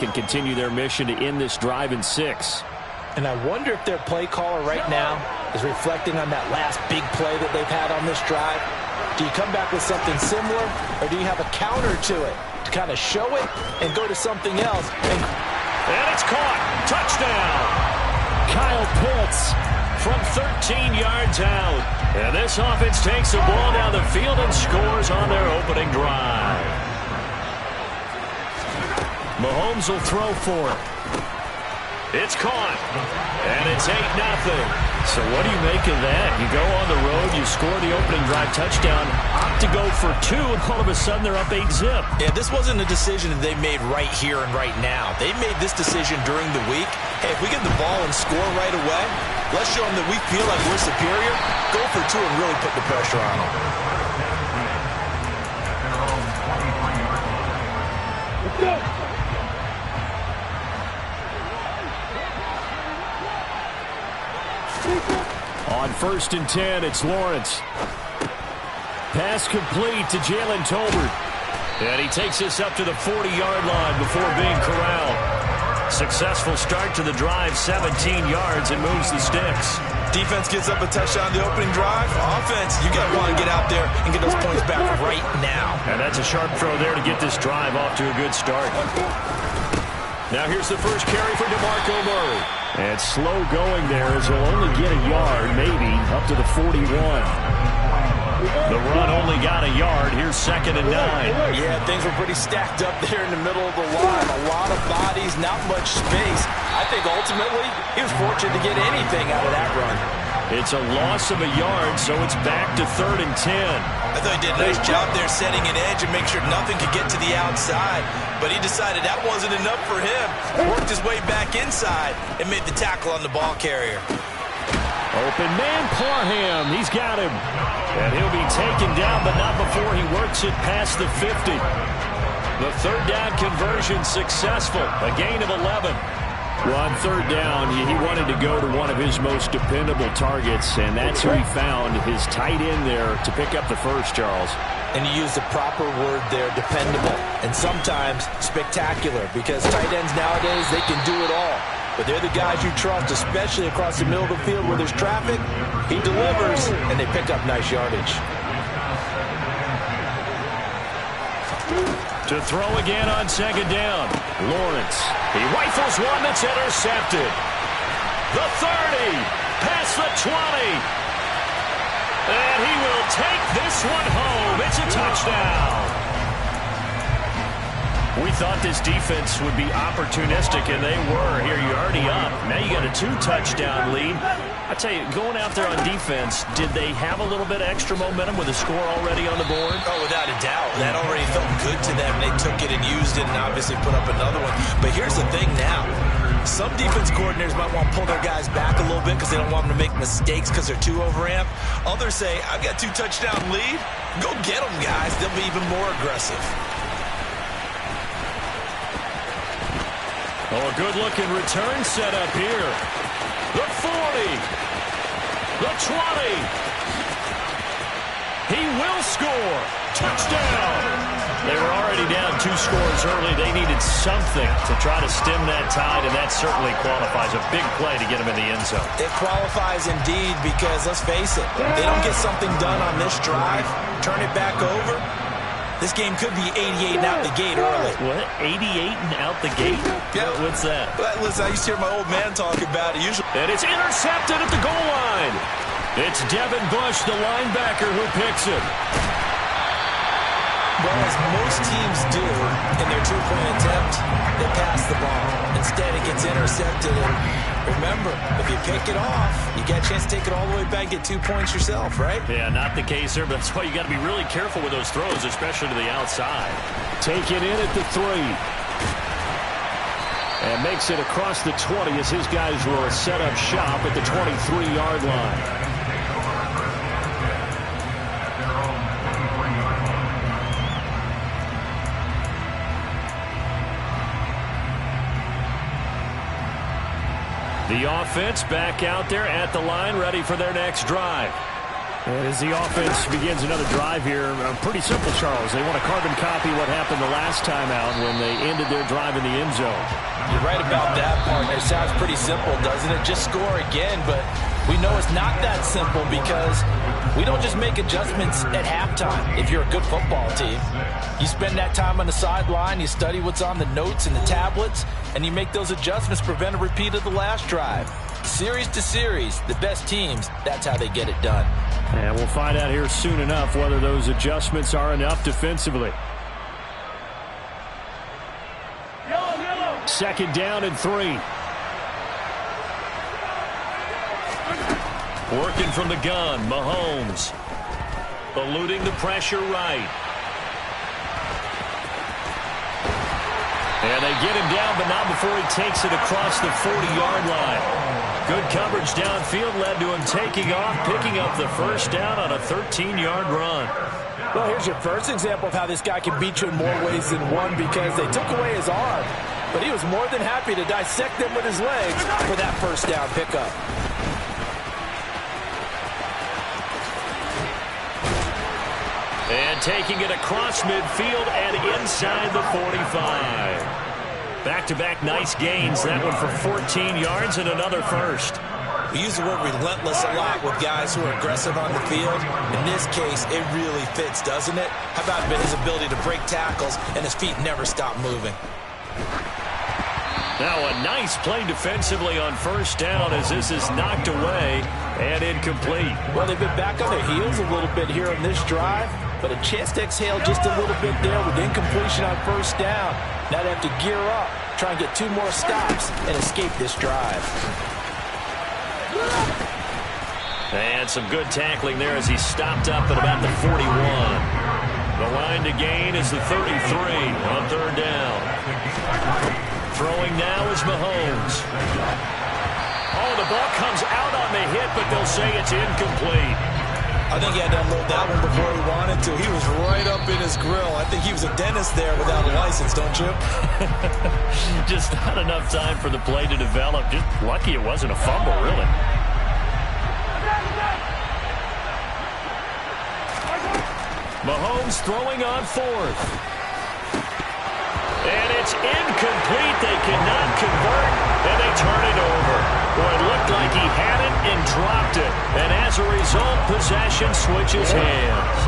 can continue their mission to end this drive in 6. And I wonder if their play caller right now is reflecting on that last big play that they've had on this drive. Do you come back with something similar, or do you have a counter to it to kind of show it and go to something else? And it's caught. Touchdown. Kyle Pitts from 13 yards out. And this offense takes the ball down the field and scores on their opening drive. Mahomes will throw for it. It's caught. And it's 8-0. So what do you make of that? You go on the road, you score the opening drive touchdown, opt to go for 2, and all of a sudden they're up 8-zip. Yeah, this wasn't a decision that they made right here and right now. They made this decision during the week. Hey, if we get the ball and score right away, let's show them that we feel like we're superior. Go for 2 and really put the pressure on them. Let's go. On 1st and 10, it's Lawrence. Pass complete to Jalen Tolbert. And he takes this up to the 40-yard line before being corralled. Successful start to the drive, 17 yards, and moves the sticks. Defense gets up a touchdown the opening drive. Offense, you got to want to get out there and get those points back right now. And that's a sharp throw there to get this drive off to a good start. Now here's the first carry for DeMarco Murray. And slow going there as he'll only get a yard, maybe, up to the 41. The run only got a yard. Here's 2nd and 9. Yeah, things were pretty stacked up there in the middle of the line. A lot of bodies, not much space. I think ultimately he was fortunate to get anything out of that run. It's a loss of a yard, so it's back to 3rd and 10. I thought he did a nice job there setting an edge and make sure nothing could get to the outside. But he decided that wasn't enough for him. Worked his way back inside and made the tackle on the ball carrier. Open man, Parham. He's got him. And he'll be taken down, but not before he works it past the 50. The 3rd down conversion successful. A gain of 11. Well, on 3rd down, he wanted to go to one of his most dependable targets, and that's who he found, his tight end there, to pick up the first, Charles. And you use the proper word there, dependable, and sometimes spectacular, because tight ends nowadays, they can do it all. But they're the guys you trust, especially across the middle of the field where there's traffic. He delivers, and they pick up nice yardage. To throw again on 2nd down. Lawrence. He rifles one that's intercepted. The 30. Past the 20. And he will take this one home. It's a touchdown. We thought this defense would be opportunistic, and they were. Here, you're already up. Now you got a 2-touchdown lead. I tell you, going out there on defense, did they have a little bit of extra momentum with a score already on the board? Oh, without a doubt. That already felt good to them. They took it and used it and obviously put up another one. But here's the thing now. Some defense coordinators might want to pull their guys back a little bit because they don't want them to make mistakes because they're too overamped. Others say, I've got 2-touchdown lead. Go get them, guys. They'll be even more aggressive. Oh, a good-looking return set up here. The 40. The 20. He will score. Touchdown. They were already down 2 scores early. They needed something to try to stem that tide, and that certainly qualifies. A big play to get them in the end zone. It qualifies indeed because, let's face it, they don't get something done on this drive, turn it back over, this game could be 88 and out the gate early. What? 88 and out the gate? Yeah. What's that? Well, listen, I used to hear my old man talk about it usually. And it's intercepted at the goal line. It's Devin Bush, the linebacker, who picks it. Well, as most teams do in their 2-point attempt, they pass the ball. Instead, it gets intercepted. And remember, if you pick it off, you get a chance to take it all the way back, get 2 points yourself, right? Yeah, not the case there, but that's why you got to be really careful with those throws, especially to the outside. Take it in at the 3. And makes it across the 20 as his guys will set up shop at the 23-yard line. The offense back out there at the line, ready for their next drive. And as the offense begins another drive here, pretty simple, Charles. They want to carbon copy what happened the last time out when they ended their drive in the end zone. You're right about that, partner. It sounds pretty simple, doesn't it? Just score again, but we know it's not that simple because we don't just make adjustments at halftime if you're a good football team. You spend that time on the sideline, you study what's on the notes and the tablets, and you make those adjustments to prevent a repeat of the last drive. Series to series, the best teams, that's how they get it done. And we'll find out here soon enough whether those adjustments are enough defensively. 2nd down and 3. Working from the gun, Mahomes. Eluding the pressure right. And they get him down, but not before he takes it across the 40-yard line. Good coverage downfield led to him taking off, picking up the first down on a 13-yard run. Well, here's your first example of how this guy can beat you in more ways than one because they took away his arm, but he was more than happy to dissect them with his legs for that first down pickup. And taking it across midfield and inside the 45. Back-to-back nice gains. That one for 14 yards and another first. We use the word relentless a lot with guys who are aggressive on the field. In this case, it really fits, doesn't it? How about his ability to break tackles and his feet never stop moving? Now a nice play defensively on first down as this is knocked away and incomplete. Well, they've been back on their heels a little bit here on this drive, but a chance to exhale just a little bit there with incompletion on first down. Now they have to gear up, try and get 2 more stops and escape this drive. And some good tackling there as he stopped up at about the 41. The line to gain is the 33 on 3rd down. Throwing now is Mahomes. Oh, the ball comes out on the hit, but they'll say it's incomplete. I think he had to unload that one before he wanted to. He was right up in his grill. I think he was a dentist there without a license, don't you? Just not enough time for the play to develop. Just lucky it wasn't a fumble, really. Mahomes throwing on 4th. And it's incomplete. They cannot convert, and they turn it over. Boy, it looked like he had it and dropped it. And as a result, possession switches hands.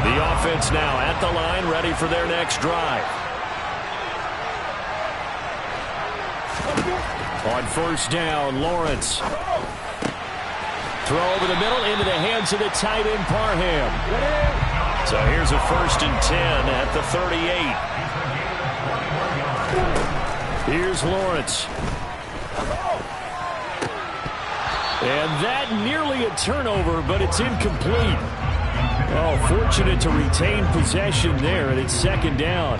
The offense now at the line, ready for their next drive. On first down, Lawrence. Throw over the middle into the hands of the tight end, Parham. So here's a 1st and 10 at the 38. Here's Lawrence. And that nearly a turnover, but it's incomplete. Oh, fortunate to retain possession there, and it's 2nd down.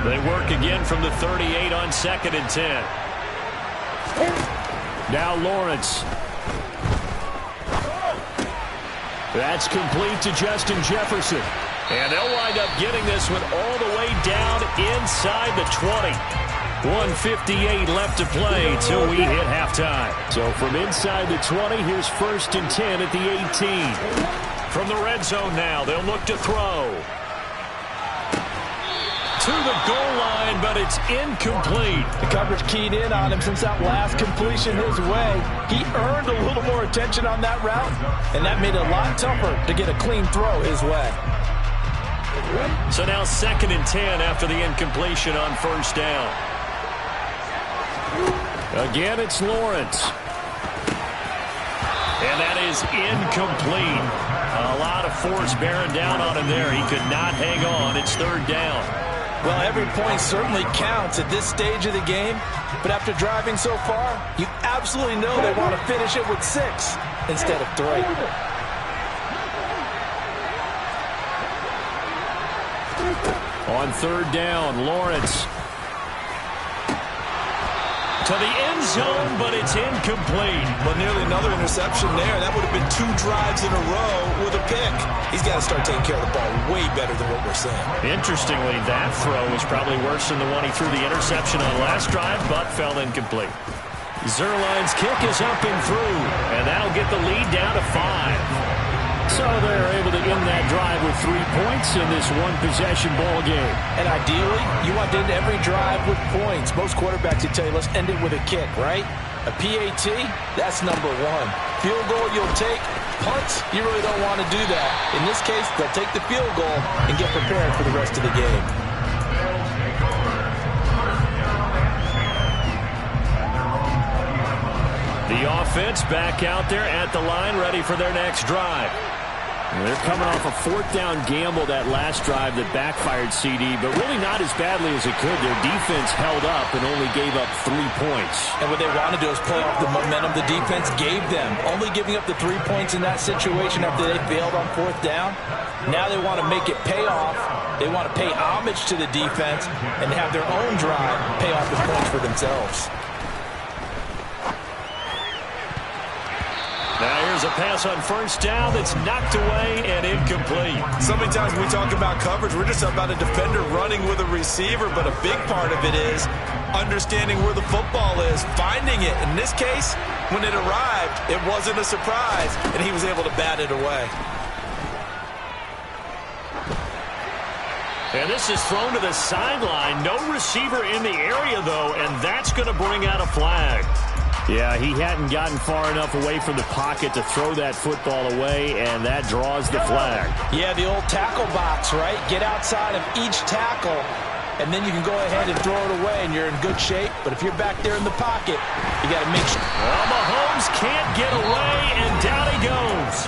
They work again from the 38 on 2nd and 10. Now Lawrence. That's complete to Justin Jefferson. And they'll wind up getting this one all the way down inside the 20. 1:58 left to play till we hit halftime. So from inside the 20, here's 1st and 10 at the 18. From the red zone now, they'll look to throw. To the goal line, but it's incomplete. The coverage keyed in on him since that last completion his way. He earned a little more attention on that route, and that made it a lot tougher to get a clean throw his way. So now 2nd and 10 after the incompletion on first down. Again, it's Lawrence. And that is incomplete. A lot of force bearing down on him there. He could not hang on. It's 3rd down. Well, every point certainly counts at this stage of the game. But after driving so far, you absolutely know they want to finish it with 6 instead of 3. On 3rd down, Lawrence. To the end zone, but it's incomplete. But nearly another interception there. That would have been 2 drives in a row with a pick. He's got to start taking care of the ball way better than what we're seeing. Interestingly, that throw was probably worse than the one he threw the interception on last drive, but fell incomplete. Zuerlein's kick is up and through, and that'll get the lead down to 5. So they're able to end that drive with 3 points in this one-possession ball game. And ideally, you want to end every drive with points. Most quarterbacks would tell you, let's end it with a kick, right? A PAT, that's number 1. Field goal you'll take. Punts, you really don't want to do that. In this case, they'll take the field goal and get prepared for the rest of the game. The offense back out there at the line, ready for their next drive. They're coming off a 4th down gamble that last drive that backfired CD, but really not as badly as it could. Their defense held up and only gave up 3 points. And what they want to do is play off the momentum the defense gave them. Only giving up the 3 points in that situation after they failed on 4th down. Now they want to make it pay off. They want to pay homage to the defense and have their own drive pay off the points for themselves. Now here's a pass on 1st down that's knocked away and incomplete. So many times when we talk about coverage, we're just about a defender running with a receiver, but a big part of it is understanding where the football is, finding it. In this case, when it arrived, it wasn't a surprise, and he was able to bat it away. And this is thrown to the sideline. No receiver in the area, though, and that's going to bring out a flag. Yeah, he hadn't gotten far enough away from the pocket to throw that football away, and that draws the flag. Yeah, the old tackle box, right? Get outside of each tackle, and then you can go ahead and throw it away, and you're in good shape. But if you're back there in the pocket, you got to make sure. Well, Mahomes can't get away, and down he goes.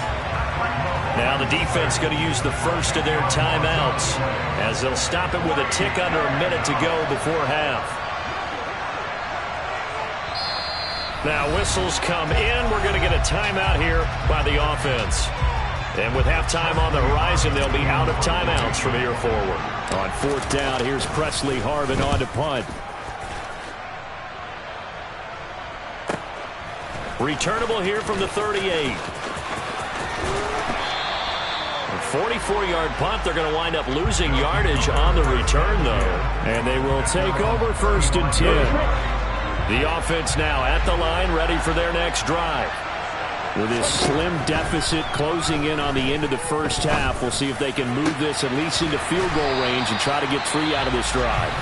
Now the defense going to use the first of their timeouts as they'll stop it with a tick under a minute to go before half. Now whistles come in. We're going to get a timeout here by the offense. And with halftime on the horizon, they'll be out of timeouts from here forward. On 4th down, here's Presley Harvin on to punt. Returnable here from the 38. 44-yard punt. They're going to wind up losing yardage on the return, though. And they will take over 1st and 10. The offense now at the line, ready for their next drive. With this slim deficit closing in on the end of the first half, we'll see if they can move this at least into field goal range and try to get 3 out of this drive.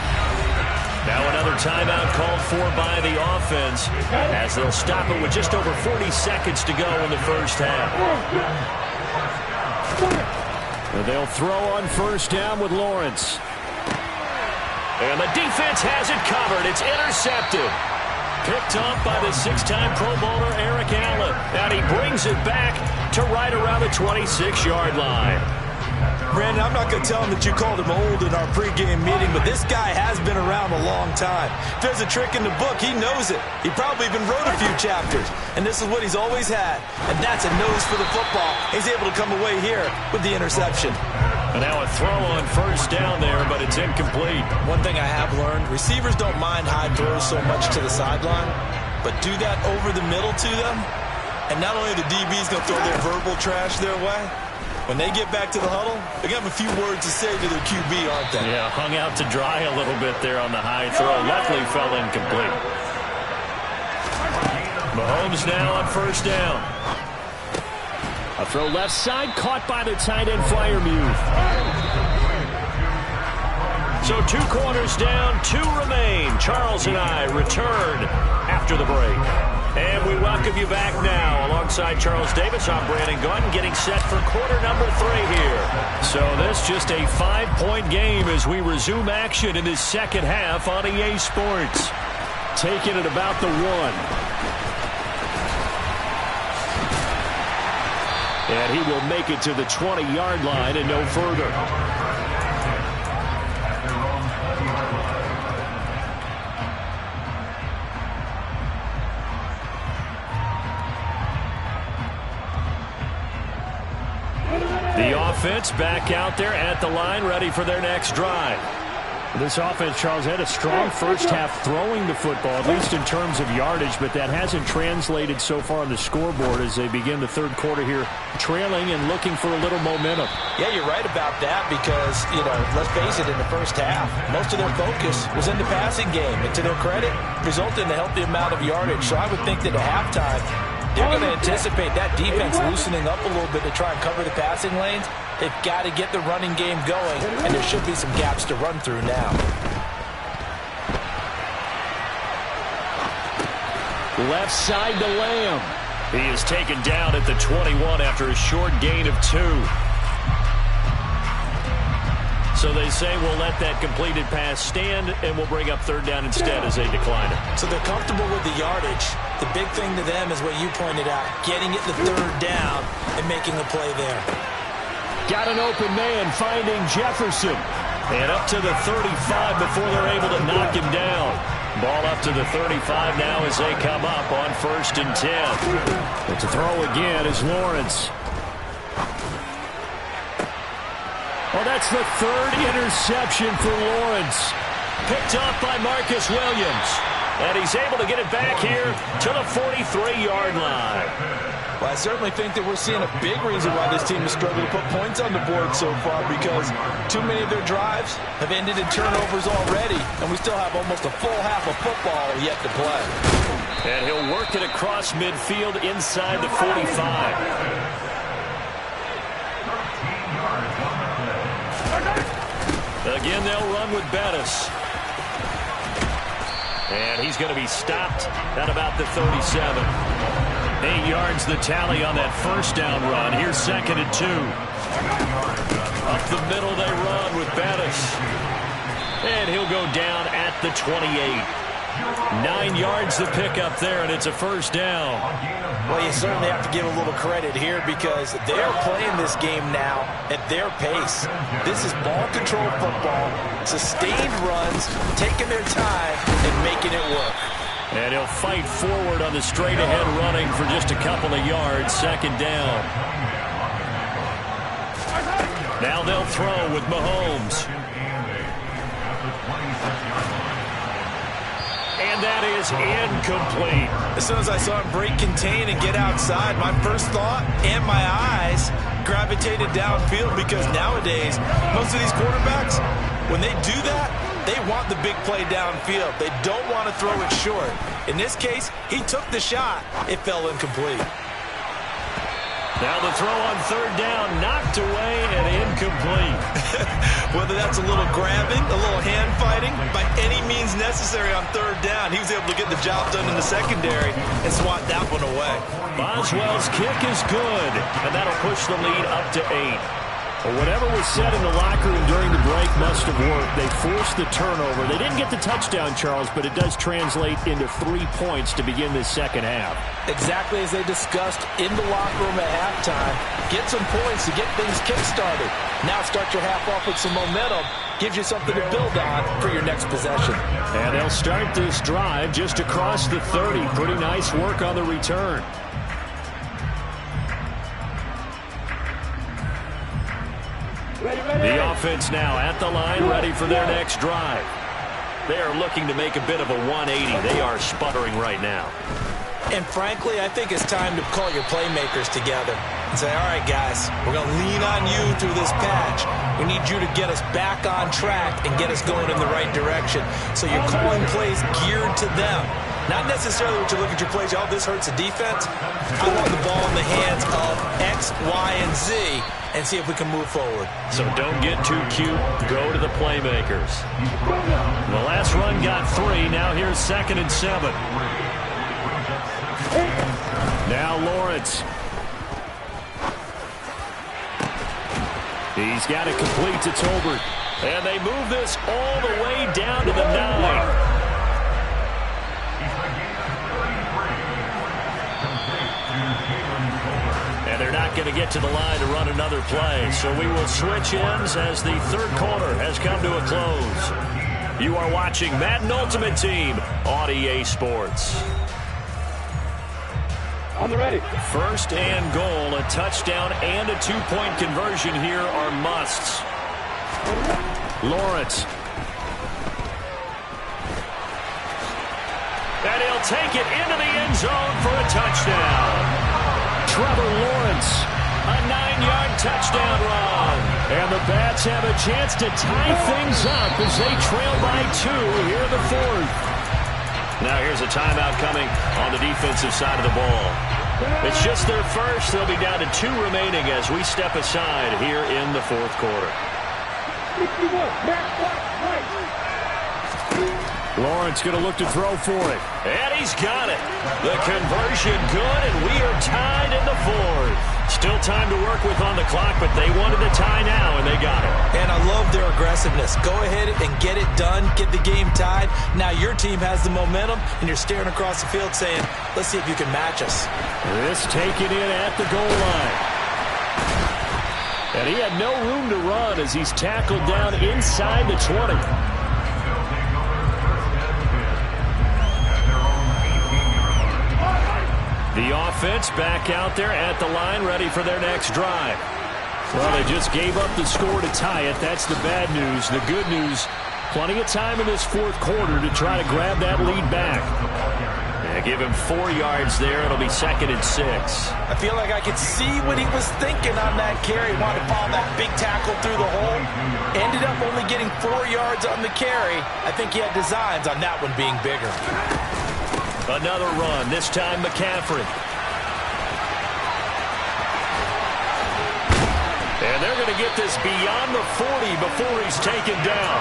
Now another timeout called for by the offense as they'll stop it with just over 40 seconds to go in the first half. And they'll throw on 1st down with Lawrence. And the defense has it covered. It's intercepted. Picked up by the 6-time Pro Bowler Eric Allen. And he brings it back to right around the 26-yard line. Brandon, I'm not going to tell him that you called him old in our pregame meeting, but this guy has been around a long time. If there's a trick in the book, he knows it. He probably even wrote a few chapters, and this is what he's always had, and that's a nose for the football. He's able to come away here with the interception. And now a throw on 1st down there, but it's incomplete. One thing I have learned, receivers don't mind high throws so much to the sideline, but do that over the middle to them, and not only are the DBs going to throw their verbal trash their way, when they get back to the huddle, they're going to have a few words to say to their QB, aren't they? Yeah, hung out to dry a little bit there on the high throw. Luckily fell incomplete. Mahomes now on 1st down. A throw left side, caught by the tight end Freiermuth. So 2 corners down, 2 remain. Charles and I return after the break. And we welcome you back now. Alongside Charles Davis, I'm Brandon Gaudin, getting set for quarter number 3 here. So this just a 5-point game as we resume action in this second half on EA Sports. Taking it about the 1. And he will make it to the 20-yard line and no further. The offense back out there at the line, ready for their next drive. This offense, Charles, had a strong first half throwing the football, at least in terms of yardage, but that hasn't translated so far on the scoreboard as they begin the third quarter here, trailing and looking for a little momentum. Yeah, you're right about that because, let's face it, in the first half, most of their focus was in the passing game. And to their credit, resulted in a healthy amount of yardage. So I would think that at halftime, they're going to anticipate that defense loosening up a little bit to try and cover the passing lanes. They've got to get the running game going, and there should be some gaps to run through now. Left side to Lamb. He is taken down at the 21 after a short gain of 2. So they say we'll let that completed pass stand, and we'll bring up third down instead as they decline it. So they're comfortable with the yardage. The big thing to them is what you pointed out, getting it to third down and making a play there. Got an open man, finding Jefferson. And up to the 35 before they're able to knock him down. Ball up to the 35 now as they come up on 1st and 10. But to throw again is Lawrence. Oh, that's the 3rd interception for Lawrence. Picked up by Marcus Williams. And he's able to get it back here to the 43-yard line. Well, I certainly think that we're seeing a big reason why this team is struggling to put points on the board so far, because too many of their drives have ended in turnovers already, and we still have almost a full half of football yet to play. And he'll work it across midfield inside the 45. Again, they'll run with Bettis. And he's going to be stopped at about the 37. 8 yards the tally on that first down run. Here's 2nd and 2. Up the middle they run with Bettis. And he'll go down at the 28. 9 yards to pick up there, and it's a first down. Well, you certainly have to give a little credit here because they're playing this game now at their pace. This is ball control football, sustained runs, taking their time and making it work. And he'll fight forward on the straight-ahead running for just a couple of yards. 2nd down. Now they'll throw with Mahomes. And that is incomplete. As soon as I saw him break contain and get outside, my first thought and my eyes gravitated downfield because nowadays, most of these quarterbacks, when they do that, they want the big play downfield. They don't want to throw it short. In this case, he took the shot. It fell incomplete. Now the throw on 3rd down, knocked away and incomplete. Whether that's a little grabbing, a little hand fighting, by any means necessary on 3rd down, he was able to get the job done in the secondary and swat that one away. Boswell's kick is good, and that'll push the lead up to 8. Well, whatever was said in the locker room during the break must have worked. They forced the turnover. They didn't get the touchdown, Charles, but it does translate into 3 points to begin this second half. Exactly as they discussed in the locker room at halftime. Get some points to get things kick-started. Now start your half off with some momentum. Gives you something to build on for your next possession. And they'll start this drive just across the 30. Pretty nice work on the return. The offense now at the line, ready for their next drive. They are looking to make a bit of a 180. They are sputtering right now. And frankly, I think it's time to call your playmakers together and say, all right, guys, we're going to lean on you through this patch. We need you to get us back on track and get us going in the right direction. So you're calling plays geared to them. Not necessarily what you look at your plays, oh, this hurts the defense. I want the ball in the hands of X, Y, and Z and see if we can move forward. So don't get too cute. Go to the playmakers. The last run got 3. Now here's 2nd and 7. Now Lawrence. He's got it complete to Tolbert. And they move this all the way down to the 9. And they're not going to get to the line to run another play. So we will switch ends as the third quarter has come to a close. You are watching Madden Ultimate Team on EA Sports. On the ready. 1st and goal, a touchdown and a 2-point conversion here are musts. Lawrence. And he'll take it into the end zone for a touchdown. Trevor Lawrence, a 9-yard touchdown run. And the Bats have a chance to tie things up as they trail by 2 here in the 4th. Now here's a timeout coming on the defensive side of the ball. It's just their first. They'll be down to 2 remaining as we step aside here in the 4th quarter. Lawrence going to look to throw for it. And he's got it. The conversion good, and we are tied in the 4th. Still time to work with on the clock, but they wanted the tie now, and they got it. And I love their aggressiveness. Go ahead and get it done. Get the game tied. Now your team has the momentum, and you're staring across the field saying, let's see if you can match us. This taken in at the goal line. And he had no room to run as he's tackled down inside the 20. The offense back out there at the line, ready for their next drive. Well, they just gave up the score to tie it. That's the bad news. The good news, plenty of time in this 4th quarter to try to grab that lead back. Yeah, give him 4 yards there. It'll be 2nd and 6. I feel like I could see what he was thinking on that carry. Wanted to follow that big tackle through the hole. Ended up only getting 4 yards on the carry. I think he had designs on that one being bigger. Another run, this time McCaffrey. And they're going to get this beyond the 40 before he's taken down.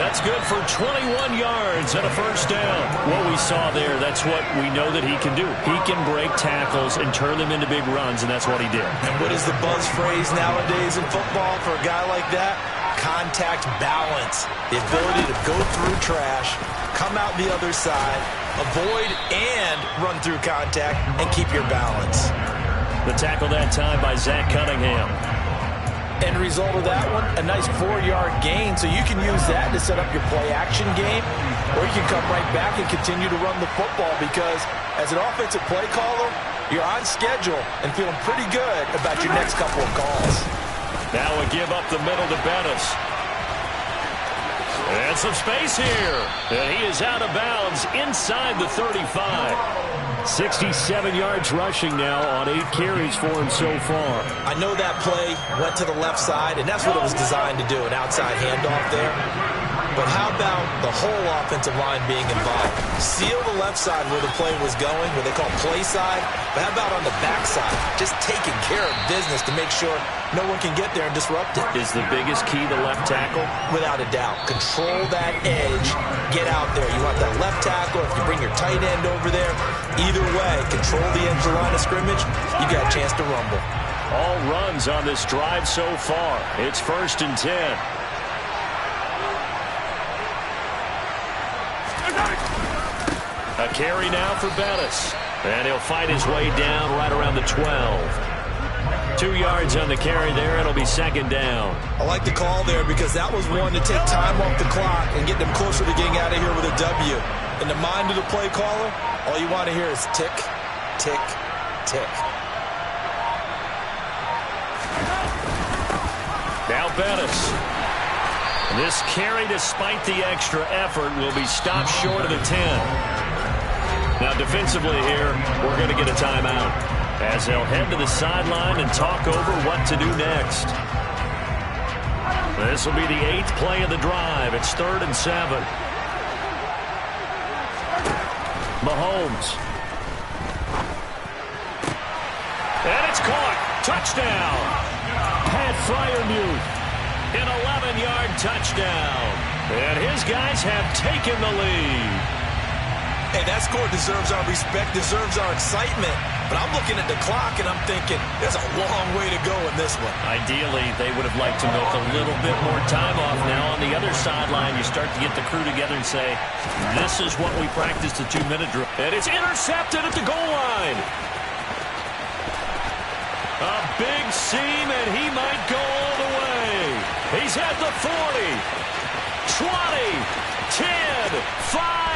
That's good for 21 yards and a first down. What we saw there, that's what we know that he can do. He can break tackles and turn them into big runs, and that's what he did. And what is the buzz phrase nowadays in football for a guy like that? Contact balance. The ability to go through trash, come out the other side, avoid and run through contact, and keep your balance. The tackle that time by Zach Cunningham. End result of that one, a nice 4-yard gain. So you can use that to set up your play-action game, or you can come right back and continue to run the football because as an offensive play caller, you're on schedule and feeling pretty good about your next couple of calls. Now we give up the middle to Bettis. And some space here. And he is out of bounds inside the 35. 67 yards rushing now on 8 carries for him so far. I know that play went to the left side, and that's what it was designed to do, an outside handoff there. But how about the whole offensive line being involved? Seal the left side where the play was going, what they call play side. But how about on the back side? Just taking care of business to make sure no one can get there and disrupt it. Is the biggest key the left tackle? Without a doubt. Control that edge. Get out there. You want that left tackle. If you bring your tight end over there, either way, control the edge of the line of scrimmage, you got a chance to rumble. All runs on this drive so far. It's 1st and 10. A carry now for Bettis. And he'll fight his way down right around the 12. 2 yards on the carry there. It'll be 2nd down. I like the call there because that was one to take time off the clock and get them closer to getting out of here with a W. In the mind of the play caller, all you want to hear is tick, tick, tick. Now Bettis. This carry, despite the extra effort, will be stopped short of the 10. Now defensively here, we're going to get a timeout as they'll head to the sideline and talk over what to do next. This will be the 8th play of the drive. It's 3rd and 7. Mahomes. And it's caught. Touchdown. Pat Freiermuth. An 11-yard touchdown. And his guys have taken the lead. Hey, that score deserves our respect, deserves our excitement. But I'm looking at the clock and I'm thinking, there's a long way to go in this one. Ideally, they would have liked to milk a little bit more time off. Now on the other sideline, you start to get the crew together and say, this is what we practiced the 2-minute drill. And it's intercepted at the goal line. A big seam, and he might go all the way. He's at the 40, 20, 10, 5,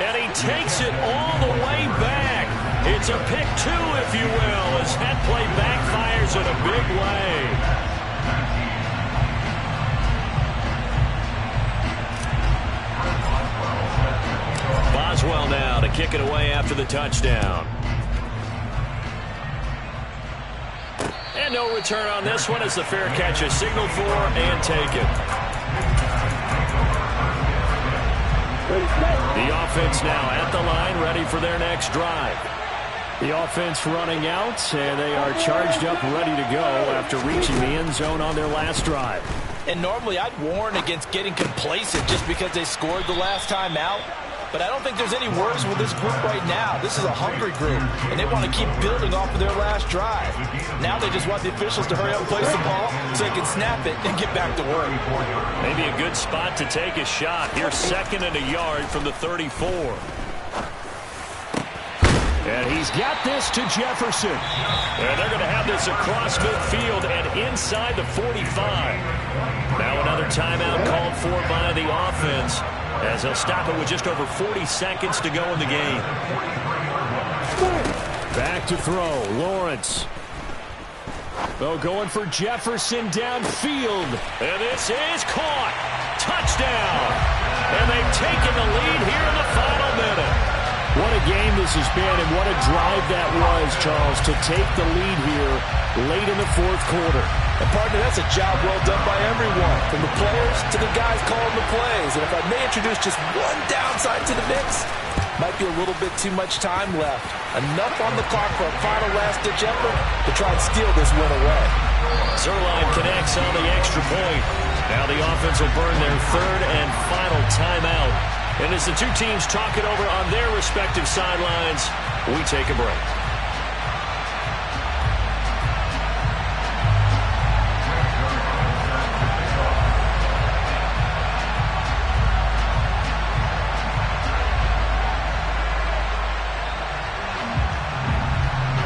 and he takes it all the way back. It's a pick 2, if you will, as that play backfires in a big way. Boswell now to kick it away after the touchdown. And no return on this one as the fair catch is signaled for and taken. The offense now at the line, ready for their next drive. The offense running out, and they are charged up, ready to go after reaching the end zone on their last drive. And normally I'd warn against getting complacent just because they scored the last time out. But I don't think there's any worries with this group right now. This is a hungry group, and they want to keep building off of their last drive. Now they just want the officials to hurry up and place the ball so they can snap it and get back to work. Maybe a good spot to take a shot. Here's 2nd and a yard from the 34. And he's got this to Jefferson. And they're going to have this across midfield and inside the 45. Now another timeout called for by the offense, as they'll stop it with just over 40 seconds to go in the game. Back to throw, Lawrence. They're going for Jefferson downfield. And this is caught. Touchdown. And they've taken the lead here in the final minute. What a game this has been, and what a drive that was, Charles, to take the lead here late in the 4th quarter. And partner, that's a job well done by everyone, from the players to the guys calling the plays. And if I may introduce just one downside to the mix, might be a little bit too much time left. Enough on the clock for a final last-ditch effort to try and steal this win away. Zuerlein connects on the extra point. Now the offense will burn their 3rd and final timeout. And as the two teams talk it over on their respective sidelines, we take a break.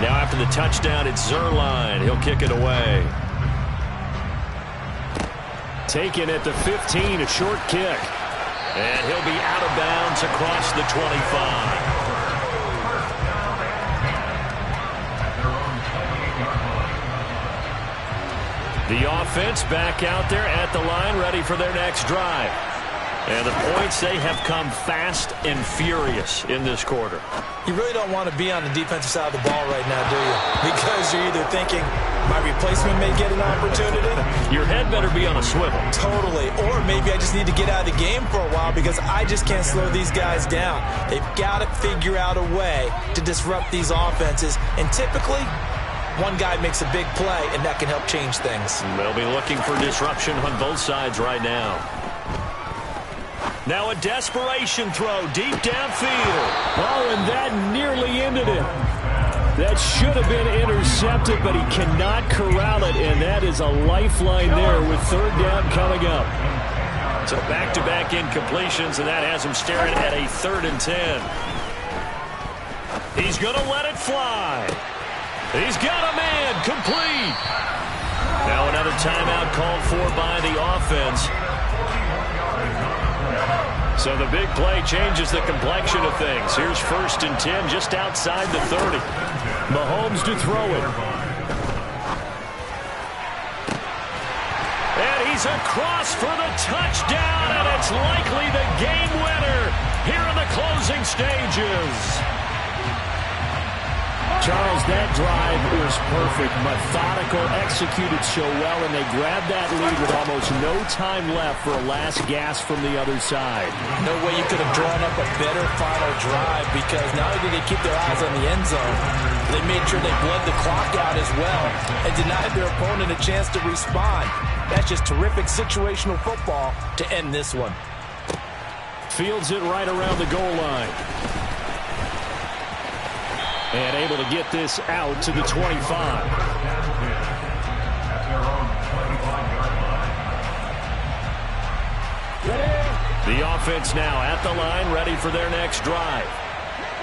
Now after the touchdown, it's Zuerlein. He'll kick it away. Taken at the 15, a short kick. And he'll be out of bounds across the 25. The offense back out there at the line, ready for their next drive. And the points, they have come fast and furious in this quarter. You really don't want to be on the defensive side of the ball right now, do you? Because you're either thinking, my replacement may get an opportunity. Your head better be on a swivel. Totally. Or maybe I just need to get out of the game for a while because I just can't slow these guys down. They've got to figure out a way to disrupt these offenses. And typically, one guy makes a big play, and that can help change things. They'll be looking for disruption on both sides right now. Now a desperation throw deep downfield. Oh, and that nearly ended it. That should have been intercepted, but he cannot corral it, and that is a lifeline there with 3rd down coming up. So back-to-back incompletions, and that has him staring at a 3rd and 10. He's going to let it fly. He's got a man, complete. Now another timeout called for by the offense. So the big play changes the complexion of things. Here's 1st and 10 just outside the 30. Mahomes to throw it. And he's across for the touchdown, and it's likely the game winner here in the closing stages. Charles, that drive was perfect, methodical, executed so well, and they grabbed that lead with almost no time left for a last gasp from the other side. No way you could have drawn up a better final drive, because not only did they keep their eyes on the end zone, they made sure they bled the clock out as well and denied their opponent a chance to respond. That's just terrific situational football to end this one. Fields it right around the goal line. And able to get this out to the 25. The offense now at the line, ready for their next drive.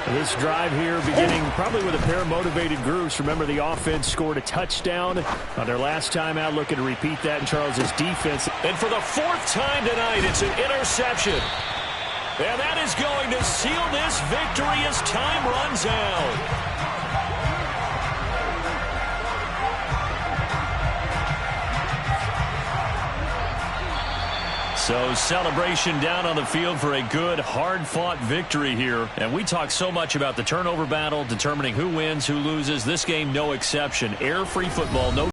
This drive here beginning probably with a pair of motivated groups. Remember, the offense scored a touchdown on their last time out, looking to repeat that in Charles's defense. And for the 4th time tonight, it's an interception. And that is going to seal this victory as time runs out. So celebration down on the field for a good, hard-fought victory here. And we talk so much about the turnover battle, determining who wins, who loses. This game, no exception. Air-free football, no